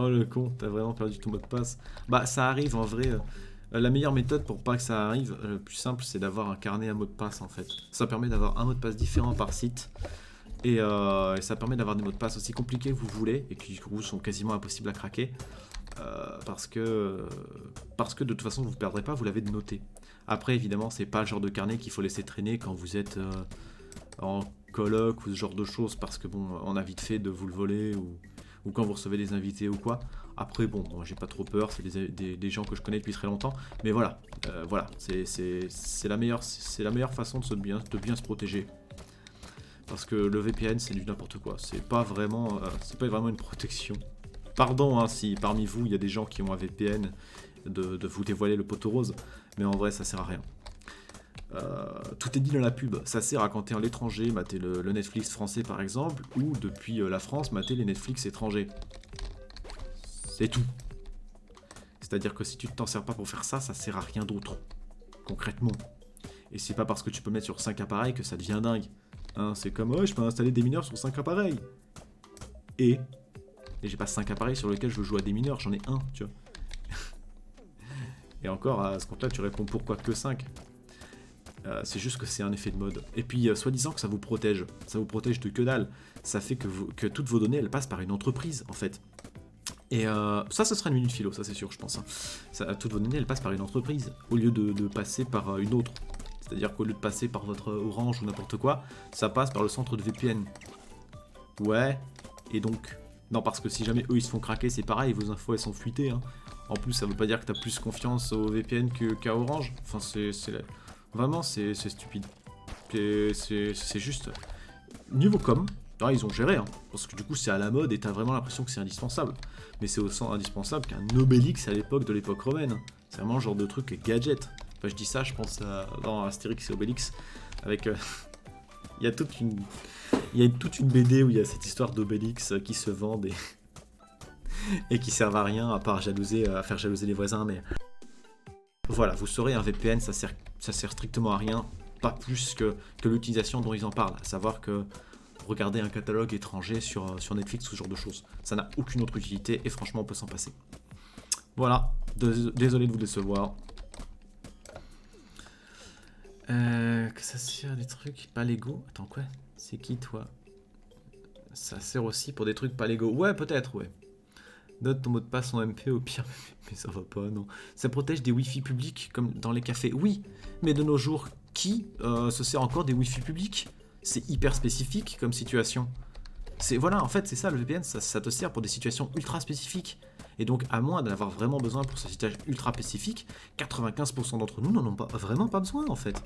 Oh le con, t'as vraiment perdu ton mot de passe. Bah ça arrive en vrai. La meilleure méthode pour pas que ça arrive, le plus simple, c'est d'avoir un carnet à mot de passe en fait. Ça permet d'avoir un mot de passe différent par site. Et ça permet d'avoir des mots de passe aussi compliqués que vous voulez et qui du coup sont quasiment impossibles à craquer. Parce que de toute façon vous ne perdrez pas, vous l'avez noté. Après évidemment c'est pas le genre de carnet qu'il faut laisser traîner quand vous êtes en coloc ou ce genre de choses parce que bon on a vite fait de vous le voler ou quand vous recevez des invités ou quoi. Après bon moi j'ai pas trop peur, c'est des gens que je connais depuis très longtemps, mais voilà, c'est la meilleure façon de bien se protéger. Parce que le VPN c'est du n'importe quoi, c'est pas vraiment une protection. Pardon hein, si parmi vous il y a des gens qui ont un VPN de vous dévoiler le poteau rose, mais en vrai ça sert à rien. Tout est dit dans la pub, ça sert à quand t'es à l'étranger, mater le Netflix français par exemple, ou depuis la France, mater les Netflix étrangers. C'est tout. C'est-à-dire que si tu ne t'en sers pas pour faire ça, ça sert à rien d'autre, concrètement. Et c'est pas parce que tu peux mettre sur 5 appareils que ça devient dingue. Hein, c'est comme, ouais, je peux installer des mineurs sur 5 appareils. Et j'ai pas 5 appareils sur lesquels je veux jouer à des mineurs, j'en ai un, tu vois. Et encore, à ce compte-là, tu réponds pourquoi que 5. C'est juste que c'est un effet de mode. Et puis, soi-disant que ça vous protège. Ça vous protège de que dalle. Ça fait que toutes vos données, elles passent par une entreprise, en fait. Et ça sera une minute philo, ça c'est sûr, je pense. Hein. Toutes vos données, elles passent par une entreprise, au lieu de passer par une autre. C'est-à-dire qu'au lieu de passer par votre Orange ou n'importe quoi, ça passe par le centre de VPN. Ouais, et donc... Non, parce que si jamais eux ils se font craquer, c'est pareil, vos infos elles sont fuitées. Hein. En plus, ça veut pas dire que t'as plus confiance au VPN qu'à Orange. Enfin, vraiment, c'est stupide. C'est juste... Niveau com, alors, ils ont géré, hein, parce que du coup c'est à la mode et t'as vraiment l'impression que c'est indispensable. Mais c'est aussi indispensable qu'un Obélix à l'époque romaine. C'est vraiment le genre de truc gadget. Enfin, je dis ça, je pense à Astérix et Obélix. Avec... il y a toute une BD où il y a cette histoire d'Obélix qui se vendent et qui servent à rien à part à faire jalouser les voisins. Mais voilà, vous saurez, un VPN, ça sert strictement à rien. Pas plus que l'utilisation dont ils en parlent. À savoir que regarder un catalogue étranger sur Netflix, ce genre de choses. Ça n'a aucune autre utilité et franchement on peut s'en passer. Voilà, désolé de vous décevoir. Que ça sert à des trucs pas légaux. Attends quoi? C'est qui toi? Ça sert aussi pour des trucs pas légaux. Ouais peut-être ouais. Note ton mot de passe en MP au pire, mais ça va pas, non. Ça protège des Wi-Fi publics, comme dans les cafés. Oui, mais de nos jours, qui se sert encore des Wi-Fi publics? C'est hyper spécifique comme situation. Voilà, en fait, c'est ça, le VPN, ça te sert pour des situations ultra spécifiques. Et donc, à moins d'en avoir vraiment besoin pour ces situations ultra spécifiques, 95% d'entre nous n'en ont vraiment pas besoin, en fait.